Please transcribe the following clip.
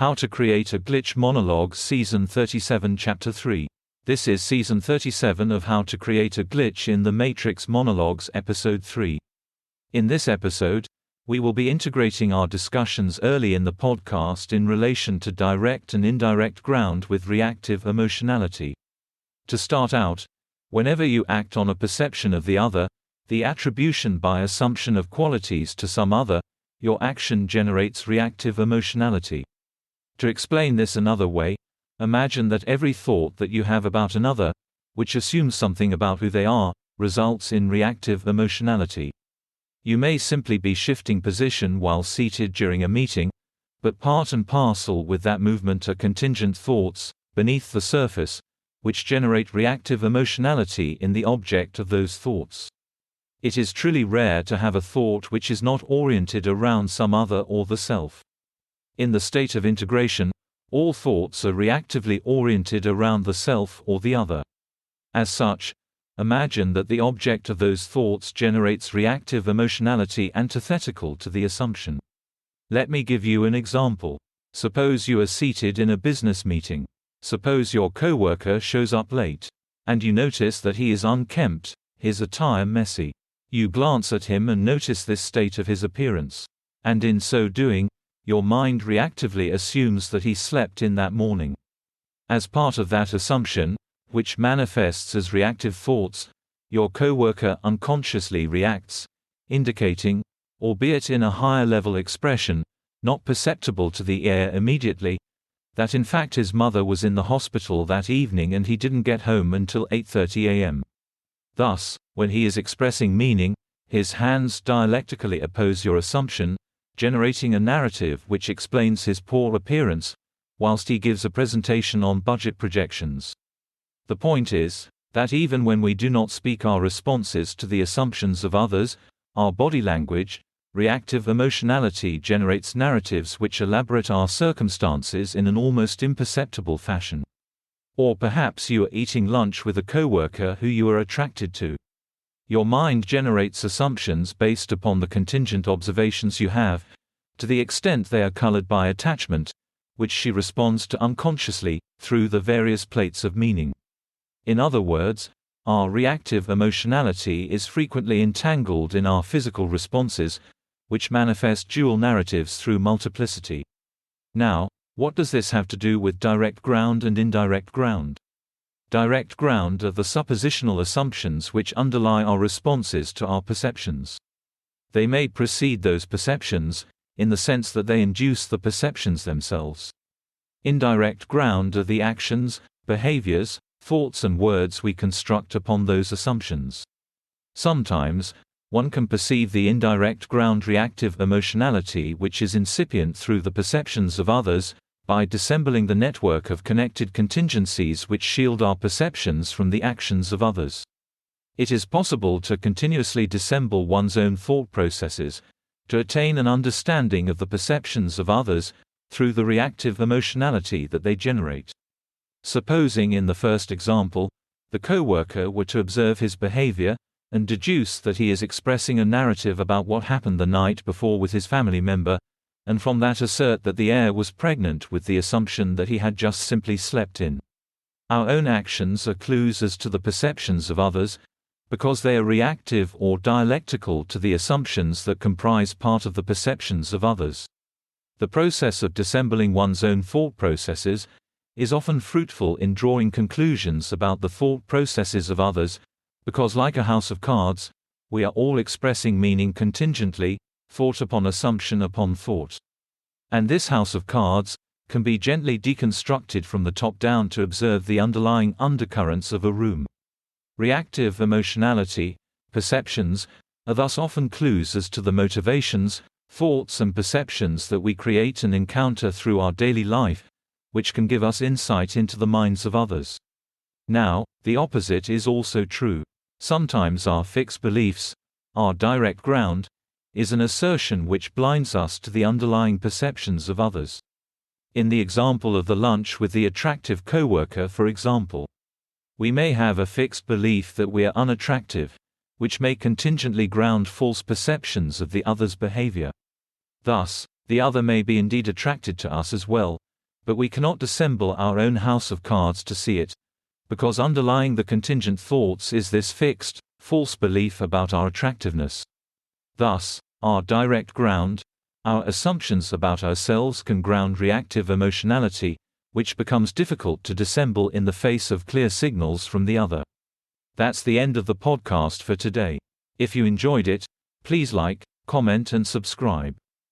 How to Create a Glitch Monologues Season 37 Chapter 3. This is Season 37 of How to Create a Glitch in the Matrix Monologues Episode 3. In this episode, we will be integrating our discussions early in the podcast in relation to direct and indirect ground with reactive emotionality. To start out, whenever you act on a perception of the other, the attribution by assumption of qualities to some other, your action generates reactive emotionality. To explain this another way, imagine that every thought that you have about another, which assumes something about who they are, results in reactive emotionality. You may simply be shifting position while seated during a meeting, but part and parcel with that movement are contingent thoughts, beneath the surface, which generate reactive emotionality in the object of those thoughts. It is truly rare to have a thought which is not oriented around some other or the self. In the state of integration, all thoughts are reactively oriented around the self or the other. As such, imagine that the object of those thoughts generates reactive emotionality antithetical to the assumption. Let me give you an example. Suppose you are seated in a business meeting. Suppose your coworker shows up late, and you notice that he is unkempt, his attire messy. You glance at him and notice this state of his appearance, and in so doing, your mind reactively assumes that he slept in that morning. As part of that assumption, which manifests as reactive thoughts, your coworker unconsciously reacts, indicating, albeit in a higher level expression, not perceptible to the ear immediately, that in fact his mother was in the hospital that evening and he didn't get home until 8:30 a.m. Thus, when he is expressing meaning, his hands dialectically oppose your assumption, generating a narrative which explains his poor appearance, whilst he gives a presentation on budget projections. The point is, that even when we do not speak our responses to the assumptions of others, our body language, reactive emotionality generates narratives which elaborate our circumstances in an almost imperceptible fashion. Or perhaps you are eating lunch with a coworker who you are attracted to. Your mind generates assumptions based upon the contingent observations you have, to the extent they are colored by attachment, which she responds to unconsciously, through the various plates of meaning. In other words, our reactive emotionality is frequently entangled in our physical responses, which manifest dual narratives through multiplicity. Now, what does this have to do with direct ground and indirect ground? Direct ground are the suppositional assumptions which underlie our responses to our perceptions. They may precede those perceptions, in the sense that they induce the perceptions themselves. Indirect ground are the actions, behaviors, thoughts and words we construct upon those assumptions. Sometimes, one can perceive the indirect ground reactive emotionality which is incipient through the perceptions of others, by dissembling the network of connected contingencies which shield our perceptions from the actions of others. It is possible to continuously dissemble one's own thought processes, to attain an understanding of the perceptions of others, through the reactive emotionality that they generate. Supposing in the first example, the coworker were to observe his behavior, and deduce that he is expressing a narrative about what happened the night before with his family member, and from that assert that the air was pregnant with the assumption that he had just simply slept in. Our own actions are clues as to the perceptions of others, because they are reactive or dialectical to the assumptions that comprise part of the perceptions of others. The process of dissembling one's own thought processes is often fruitful in drawing conclusions about the thought processes of others, because like a house of cards, we are all expressing meaning contingently, thought upon assumption upon thought. And this house of cards can be gently deconstructed from the top down to observe the underlying undercurrents of a room. Reactive emotionality, perceptions, are thus often clues as to the motivations, thoughts and perceptions that we create and encounter through our daily life, which can give us insight into the minds of others. Now, the opposite is also true. Sometimes our fixed beliefs, our direct ground, is an assertion which blinds us to the underlying perceptions of others. In the example of the lunch with the attractive coworker, for example, we may have a fixed belief that we are unattractive, which may contingently ground false perceptions of the other's behavior. Thus, the other may be indeed attracted to us as well, But we cannot dissemble our own house of cards to see it, because underlying the contingent thoughts is this fixed, false belief about our attractiveness. Thus, our direct ground, our assumptions about ourselves can ground reactive emotionality, which becomes difficult to dissemble in the face of clear signals from the other. That's the end of the podcast for today. If you enjoyed it, please like, comment and subscribe.